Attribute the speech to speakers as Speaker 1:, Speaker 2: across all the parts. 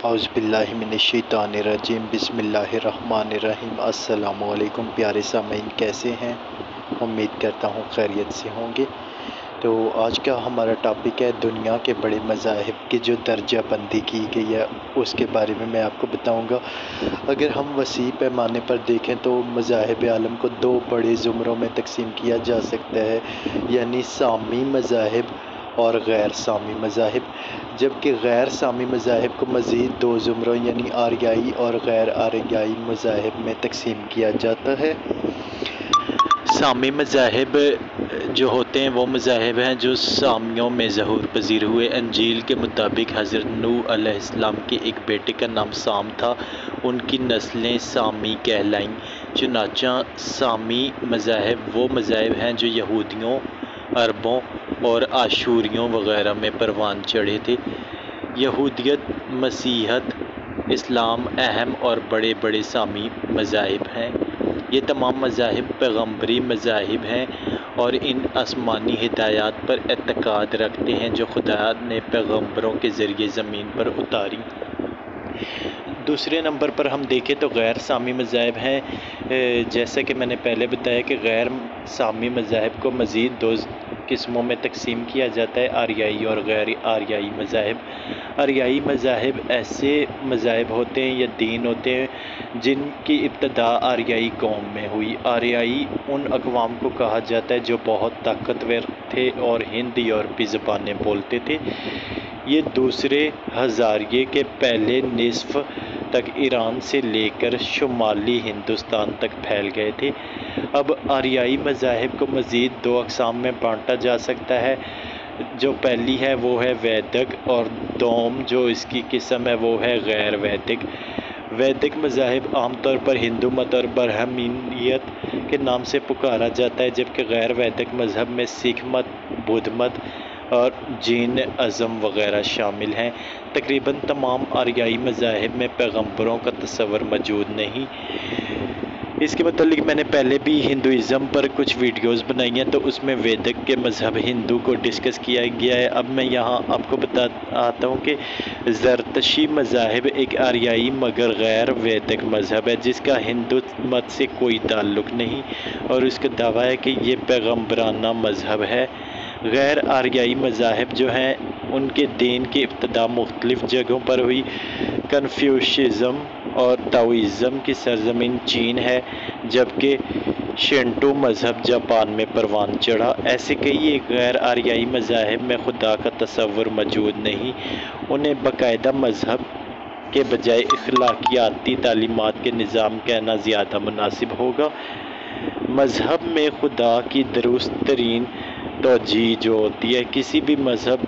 Speaker 1: اعوذ باللہ من الشیطان الرجیم بسم اللہ الرحمن الرحیم۔ السلام علیکم پیارے سامعین، کیسے ہیں؟ امید کرتا ہوں خیریت سے ہوں گے۔ تو آج کا ہمارا ٹاپک ہے دنیا کے بڑے مذاہب کی جو درجہ بندی کی گئی ہے اس کے بارے میں آپ کو بتاؤں گا۔ اگر ہم وسیع پیمانے پر دیکھیں تو مذاہب عالم کو دو بڑے زمروں میں تقسیم کیا جا سکتا ہے، یعنی سامی مذاہب اور غیر سامی مذاہب، جبکہ غیر سامی مذاہب کو مزید دو زمروں یعنی آریائی اور غیر آریائی مذاہب میں تقسیم کیا جاتا ہے۔ سامی مذاہب جو ہوتے ہیں وہ مذاہب ہیں جو سامیوں میں ظہور پذیر ہوئے۔ انجیل کے مطابق حضرت نوح علیہ السلام کے ایک بیٹے کا نام سام تھا، ان کی نسلیں سامی کہلائیں۔ چنانچہ سامی مذاہب وہ مذاہب ہیں جو یہودیوں، عربوں اور آشوریوں وغیرہ میں پروان چڑھے تھے۔ یہودیت، مسیحیت، اسلام اہم اور بڑے بڑے سامی مذاہب ہیں۔ یہ تمام مذاہب پیغمبری مذاہب ہیں اور ان آسمانی ہدایات پر اعتقاد رکھتے ہیں جو خدا نے پیغمبروں کے ذریعے زمین پر اتاری۔ دوسرے نمبر پر ہم دیکھیں تو غیر سامی مذاہب ہیں۔ جیسا کہ میں نے پہلے بتایا کہ غیر سامی مذاہب کو مزید دو قسموں میں تقسیم کیا جاتا ہے، آریائی اور غیر آریائی مذاہب۔ آریائی مذاہب ایسے مذاہب ہوتے ہیں یا دین ہوتے ہیں جن کی ابتدا آریائی قوم میں ہوئی۔ آریائی ان اقوام کو کہا جاتا ہے جو بہت طاقتور تھے اور ہند یورپی زبانیں بولتے تھے۔ یہ دوسرے ہزاریے کے پہلے نصف تک ایران سے لے کر شمالی ہندوستان تک پھیل گئے تھے۔ اب آریائی مذاہب کو مزید دو اقسام میں بانٹا جا سکتا ہے۔ جو پہلی ہے وہ ہے ویدک اور دوم جو اس کی قسم ہے وہ ہے غیر ویدک۔ ویدک مذاہب عام طور پر ہندو مت اور برہمنیت کے نام سے پکارا جاتا ہے، جبکہ غیر ویدک مذہب میں سکھ مت، بدھ مت اور جین ازم وغیرہ شامل ہیں۔ تقریباً تمام آریائی مذاہب میں پیغمبروں کا تصور موجود نہیں۔ اس کے متعلق میں نے پہلے بھی ہندوازم پر کچھ ویڈیوز بنائی ہیں، تو اس میں ویدک کے مذہب ہندو کو ڈسکس کیا گیا ہے۔ اب میں یہاں آپ کو بتاتا ہوں کہ زرتشتی مذہب ایک آریائی مگر غیر ویدک مذہب ہے جس کا ہندو مت سے کوئی تعلق نہیں، اور اس کا دعویٰ ہے کہ یہ پیغمبرانہ مذہب ہے۔ غیر آریائی مذاہب جو ہیں ان کے دین کی ابتدا مختلف جگہوں پر ہوئی۔ کنفیوشزم اور تاؤزم کی سرزمین چین ہے، جبکہ شینٹو مذہب جاپان میں پروان چڑھا۔ ایسے کئی غیر آریائی مذاہب میں خدا کا تصور موجود نہیں۔ انہیں باقاعدہ مذہب کے بجائے اخلاقیاتی تعلیمات کے نظام کہنا زیادہ مناسب ہوگا۔ مذہب میں خدا کی درست ترین توجیہ جو ہوتی ہے، کسی بھی مذہب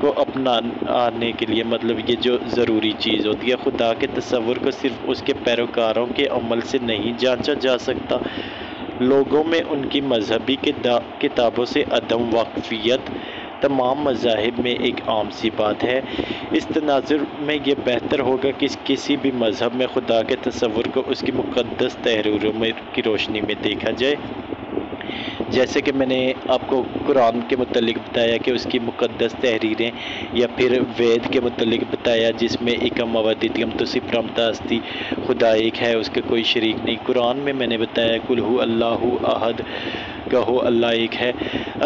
Speaker 1: کو اپنانے کے لیے مطلب یہ جو ضروری چیز ہوتی ہے، خدا کے تصور کو صرف اس کے پیروکاروں کے عمل سے نہیں جانچا جا سکتا۔ لوگوں میں ان کی مذہبی کتابوں سے عدم واقفیت تمام مذاہب میں ایک عام سی بات ہے۔ اس تناظر میں یہ بہتر ہوگا کہ کسی بھی مذہب میں خدا کے تصور کو اس کی مقدس تحریروں کی روشنی میں دیکھا جائے۔ جیسے کہ میں نے آپ کو قرآن کے متعلق بتایا کہ اس کی مقدس تحریریں، یا پھر وید کے متعلق بتایا جس میں ایکم اوادیتیم تسی پرمتاستی، خدا ایک ہے، اس کا کوئی شریک نہیں۔ قرآن میں میں نے بتایا قل ہو اللہ احد، کہو اللہ ایک ہے۔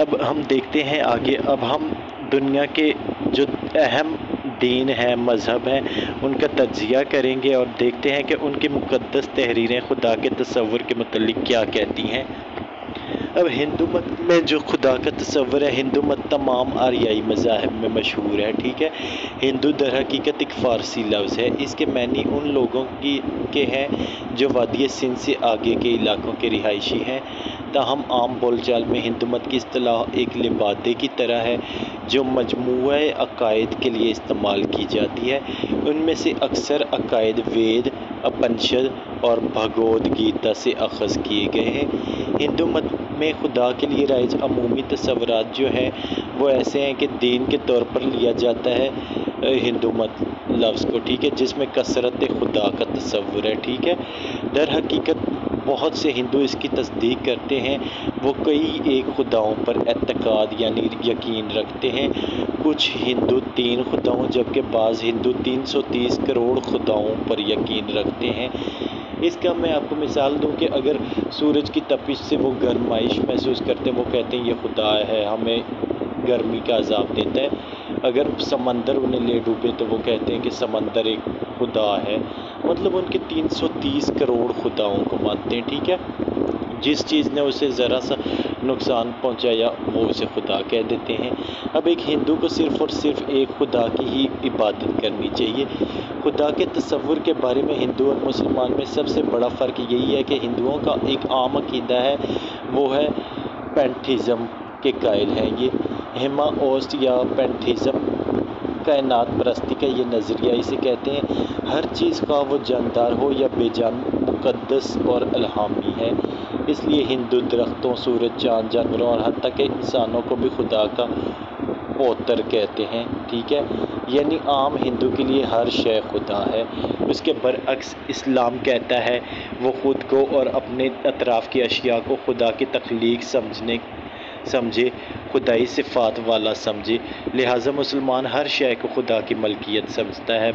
Speaker 1: اب ہم دیکھتے ہیں آگے، اب ہم دنیا کے جو اہم دین ہیں، مذہب ہیں، ان کا تجزیہ کریں گے اور دیکھتے ہیں کہ ان کی مقدس تحریریں خدا کے تصور کے متعلق کیا کہتی ہیں۔ اب ہندو مت میں جو خدا کا تصور ہے، ہندو مت تمام آریائی مذاہب میں مشہور ہے، ٹھیک ہے۔ ہندو در حقیقت ایک فارسی لفظ ہے، اس کے معنی ان لوگوں کے ہیں جو وادی سندھ سے آگے کے علاقوں کے رہائشی ہیں۔ تاہم عام بول چال میں ہندو مت کی اصطلاح ایک لبادے کی طرح ہے جو مجموعہ عقائد کے لیے استعمال کی جاتی ہے۔ ان میں سے اکثر عقائد وید، اپنشد اور بھگود گیتا سے اخذ کیے گئے ہیں۔ ہندو مت میں خدا کے لیے رائج عمومی تصورات جو ہیں وہ ایسے ہیں کہ دین کے طور پر لیا جاتا ہے ہندو مت لفظ کو، ٹھیک ہے، جس میں کثرت خدا کا تصور ہے، ٹھیک ہے۔ در حقیقت بہت سے ہندو اس کی تصدیق کرتے ہیں، وہ کئی ایک خداؤں پر اعتقاد یعنی یقین رکھتے ہیں۔ کچھ ہندو 3 خداؤں جبکہ بعض ہندو 330 کروڑ خداؤں پر یقین رکھتے ہیں۔ اس کا میں آپ کو مثال دوں کہ اگر سورج کی تپش سے وہ گرمائش محسوس کرتے ہیں، وہ کہتے ہیں یہ خدا ہے، ہمیں گرمی کا عذاب دیتا ہے۔ اگر سمندر انہیں لے ڈوبے تو وہ کہتے ہیں کہ سمندر ایک خدا ہے۔ مطلب ان کے 330 کروڑ خداؤں کو مانتے ہیں، ٹھیک ہے۔ جس چیز نے اسے ذرا سا نقصان پہنچایا وہ اسے خدا کہہ دیتے ہیں۔ اب ایک ہندو کو صرف اور صرف ایک خدا کی ہی عبادت کرنی چاہیے۔ خدا کے تصور کے بارے میں ہندو اور مسلمان میں سب سے بڑا فرق یہی ہے کہ ہندوؤں کا ایک عام عقیدہ ہے، وہ ہے پینتھیزم کے قائل ہیں یہ۔ ہیما اوسٹ یا پینتھیزم کائنات پرستی کا یہ نظریہ اسے کہتے ہیں۔ ہر چیز خواہ وہ جاندار ہو یا بے جان مقدس اور الہامی ہے۔ اس لیے ہندو درختوں، سورج، چاند، جانوروں اور حتیٰ کہ انسانوں کو بھی خدا کا پوتر کہتے ہیں، ٹھیک ہے۔ یعنی عام ہندو کے لیے ہر شے خدا ہے۔ اس کے برعکس اسلام کہتا ہے وہ خود کو اور اپنے اطراف کی اشیاء کو خدا کی تخلیق سمجھے، خدائی صفات والا سمجھے۔ لہٰذا مسلمان ہر شے کو خدا کی ملکیت سمجھتا ہے،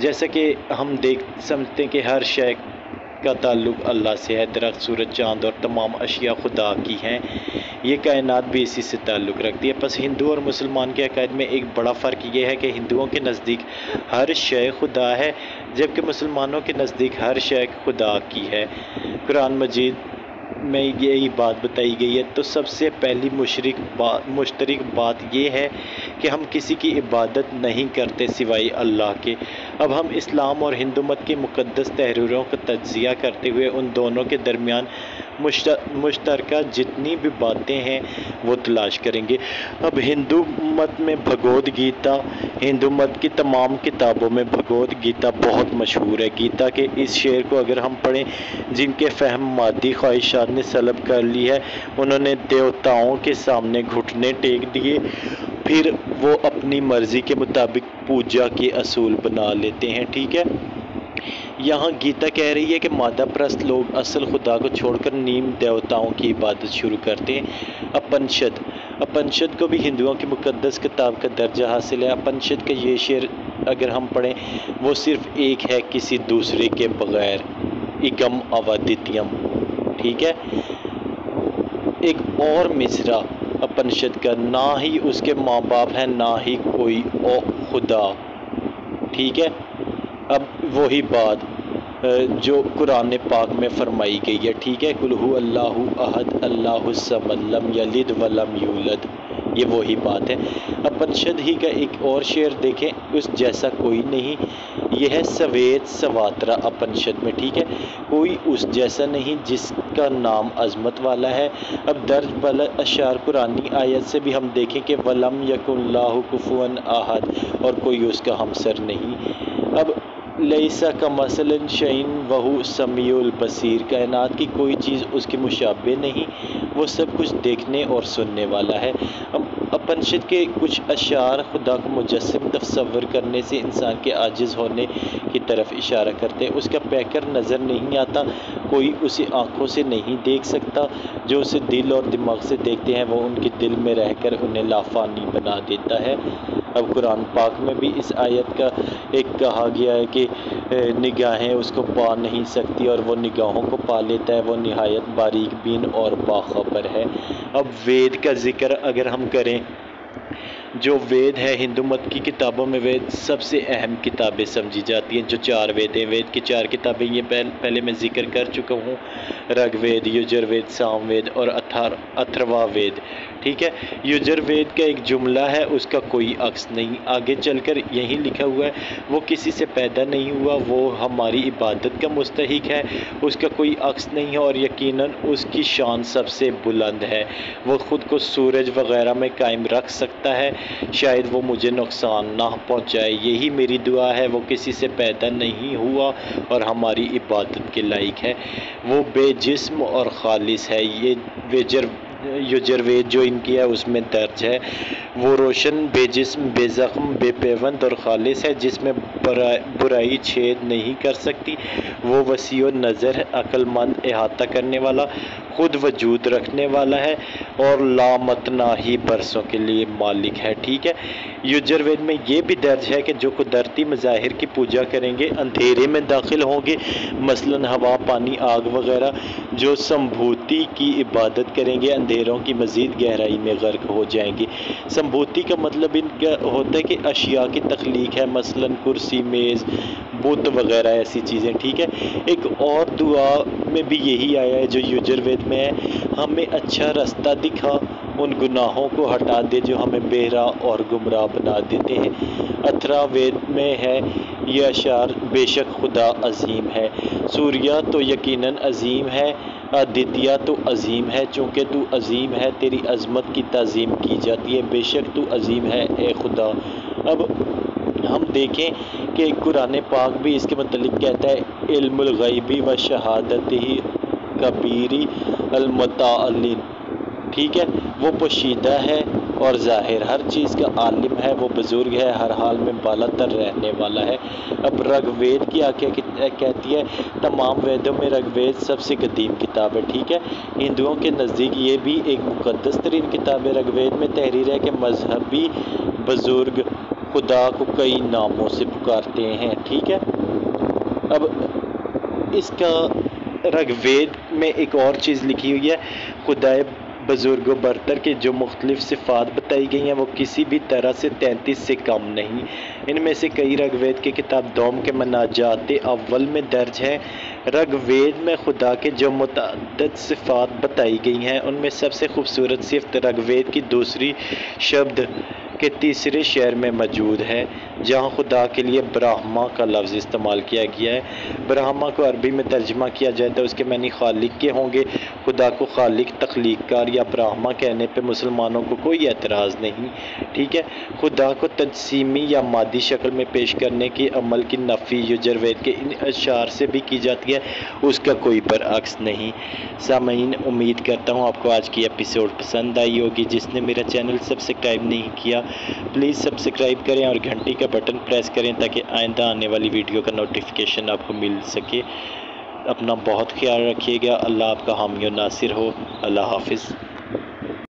Speaker 1: جیسا کہ ہم سمجھتے ہیں کہ ہر شے کا تعلق اللہ سے ہے۔ درخت، سورج، چاند اور تمام اشیاء خدا کی ہیں، یہ کائنات بھی اسی سے تعلق رکھتی ہے۔ پس ہندو اور مسلمان کے عقائد میں ایک بڑا فرق یہ ہے کہ ہندوؤں کے نزدیک ہر شے خدا ہے جبکہ مسلمانوں کے نزدیک ہر شے خدا کی ہے۔ قرآن مجید میں یہی بات بتائی گئی ہے۔ تو سب سے پہلی مشترک بات یہ ہے کہ ہم کسی کی عبادت نہیں کرتے سوائے اللہ کے۔ اب ہم اسلام اور ہندو مت کی مقدس تحریروں کا تجزیہ کرتے ہوئے ان دونوں کے درمیان مشترکہ جتنی بھی باتیں ہیں وہ تلاش کریں گے۔ اب ہندو مت میں بھگود گیتا، ہندو مت کی تمام کتابوں میں بھگود گیتا بہت مشہور ہے۔ گیتا کے اس شعر کو اگر ہم پڑھیں، جن کے فہم مادی خواہشات نے سلب کر لی ہے، انہوں نے دیوتاؤں کے سامنے گھٹنے ٹیک دیے، پھر وہ اپنی مرضی کے مطابق پوجا کے اصول بنا لیتے ہیں، ٹھیک ہے۔ یہاں گیتا کہہ رہی ہے کہ مادہ پرست لوگ اصل خدا کو چھوڑ کر نیم دیوتاؤں کی عبادت شروع کرتے ہیں۔ اپنشد کو بھی ہندوؤں کی مقدس کتاب کا درجہ حاصل ہے۔ اپنشد کا یہ شعر اگر ہم پڑھیں، وہ صرف ایک ہے کسی دوسرے کے بغیر، اگم اوادتیم، ٹھیک ہے۔ ایک اور مصرع اپنشد کا، نہ ہی اس کے ماں باپ ہیں نہ ہی کوئی خدا، ٹھیک ہے۔ اب وہی بات جو قرآن پاک میں فرمائی گئی ہے، ٹھیک ہے، قل هو اللہ احد اللہ الصمد لم یلد ولم یولد، یہ وہی بات ہے۔ اپنشد ہی کا ایک اور شعر دیکھیں، اس جیسا کوئی نہیں، یہ ہے سویت سواترا اپنشد میں، ٹھیک ہے۔ کوئی اس جیسا نہیں جس کا نام عظمت والا ہے۔ اب درج بالا اشعار قرآنی آیت سے بھی ہم دیکھیں کہ وَلَمْ يَكُنْ لَهُ كُفُوًا أَحَدٌ، اور کوئی اس کا ہمسر نہیں۔ اب لَيْسَ كَمَثَلٍ شَيْءٌ وَهُوَ السَّمِيعُ الْبَصِيرُ، کائنات کی کوئی چیز اس کے مشابہ نہیں، وہ سب کچھ دیکھنے اور سننے والا ہے۔ اپنشد کے کچھ اشعار خدا کو مجسم تصور کرنے سے انسان کے عاجز ہونے کی طرف اشارہ کرتے ہیں۔ اس کا پیکر نظر نہیں آتا، کوئی اسے آنکھوں سے نہیں دیکھ سکتا، جو اسے دل اور دماغ سے دیکھتے ہیں وہ ان کے دل میں رہ کر انہیں لافانی بنا دیتا ہے۔ اب قرآن پاک میں بھی اس آیت کا ایک کہا گیا ہے کہ نگاہیں اس کو پا نہیں سکتی اور وہ نگاہوں کو پا لیتا ہے، وہ نہایت باریک بین اور باخبر ہے۔ اب وید کا ذکر اگر ہم کریں، جو وید ہے ہندو مت کی کتابوں میں وید سب سے اہم کتابیں سمجھی جاتی ہیں۔ جو 4 وید ہیں، وید کی 4 کتابیں یہ پہلے میں ذکر کر چکا ہوں، رگ وید، یجر وید، سام وید اور اتھروا وید، ٹھیک ہے۔ یجر وید کا ایک جملہ ہے، اس کا کوئی عکس نہیں، آگے چل کر یہی لکھا ہوا ہے، وہ کسی سے پیدا نہیں ہوا، وہ ہماری عبادت کا مستحق ہے، اس کا کوئی عکس نہیں ہے اور یقیناً اس کی شان سب سے بلند ہے، وہ خود کو سورج وغیرہ میں قائم رکھ سکتا ہے، شاید وہ مجھے نقصان نہ پہنچائے، یہی میری دعا ہے، وہ کسی سے پیدا نہیں ہوا اور ہماری عبادت کے لائق ہے، وہ بے جسم اور خالص ہے۔ یہ یجر وید جو ان کی ہے اس میں درج ہے، وہ روشن، بے جسم، بے زخم، بے پیوند اور خالص ہے، جس میں برائی چھید نہیں کر سکتی۔ وہ وسیع نظر ہے، عقل مند، احاطہ کرنے والا، خود وجود رکھنے والا ہے اور لامتناہی برسوں کے لیے مالک ہے۔ ٹھیک ہے، یجروید میں یہ بھی درج ہے کہ جو قدرتی مظاہر کی پوجا کریں گے اندھیرے میں داخل ہوں گے، مثلاً ہوا، پانی، آگ وغیرہ۔ جو سمبھوتی کی عبادت کریں گے اندھیروں کی مزید گہرائی میں غرق ہو جائیں گے۔ سمبھوتی کا مطلب ان کا ہوتا ہے کہ اشیاء کی تخلیق ہے، مثلاً کرسی، میز، بت وغیرہ ایسی چیزیں۔ ٹھیک ہے، ایک اور دعا میں بھی یہی آیا ہے جو یجروید میں ہے، ہمیں اچھا رستہ دکھا، ان گناہوں کو ہٹا دے جو ہمیں بہرا اور گمراہ بنا دیتے ہیں۔ اتھرا وید میں ہے یہ اشعار، بے شک خدا عظیم ہے، سوریہ تو یقیناً عظیم ہے، آدتیہ تو عظیم ہے، چونکہ تو عظیم ہے تیری عظمت کی تعظیم کی جاتی ہے، بے شک تو عظیم ہے اے خدا۔ اب ہم دیکھیں کہ قرآن پاک بھی اس کے متعلق کہتا ہے، علم الغیبی و شہادتہ کبیری المتعال۔ ٹھیک ہے، وہ پوشیدہ ہے اور ظاہر، ہر چیز کا عالم ہے، وہ بزرگ ہے، ہر حال میں بالا تر رہنے والا ہے۔ اب رگ وید کیا کہتی ہے؟ تمام ویدوں میں رگ وید سب سے قدیم کتاب ہے۔ ٹھیک ہے، ہندوؤں کے نزدیک یہ بھی ایک مقدس ترین کتاب ہے۔ رگ وید میں تحریر ہے کہ مذہبی بزرگ خدا کو کئی ناموں سے پکارتے ہیں۔ ٹھیک ہے، اب اس کا رگ وید میں ایک اور چیز لکھی ہوئی ہے، خدائے بزرگ و برتر کے جو مختلف صفات بتائی گئی ہیں وہ کسی بھی طرح سے 33 سے کم نہیں۔ ان میں سے کئی رگ وید کی کتاب دوم کے مناجات اول میں درج ہیں۔ رگ وید میں خدا کے جو متعدد صفات بتائی گئی ہیں ان میں سب سے خوبصورت صفت رگ وید کی دوسری شبد کے تیسرے شعر میں موجود ہے، جہاں خدا کے لیے برہما کا لفظ استعمال کیا گیا ہے۔ برہما کو عربی میں ترجمہ کیا جائے تو اس کے معنی خالق کے ہوں گے۔ خدا کو خالق، تخلیق کار یا برہما کہنے پہ مسلمانوں کو کوئی اعتراض نہیں۔ ٹھیک ہے، خدا کو تجسیمی یا مادی شکل میں پیش کرنے کے عمل کی نفی یجروید کے ان اشعار سے بھی کی جاتی ہے، اس کا کوئی برعکس نہیں۔ سامعین، امید کرتا ہوں آپ کو آج کی ایپیسوڈ پسند آئی ہوگی۔ جس نے میرا چینل سبسکرائب نہیں کیا پلیز سبسکرائب کریں اور گھنٹی کا بٹن پریس کریں تاکہ آئندہ آنے والی ویڈیو کا نوٹیفیکیشن آپ کو مل سکے۔ اپنا بہت خیال رکھیے گا، اللہ آپ کا حامی و ناصر ہو، اللہ حافظ۔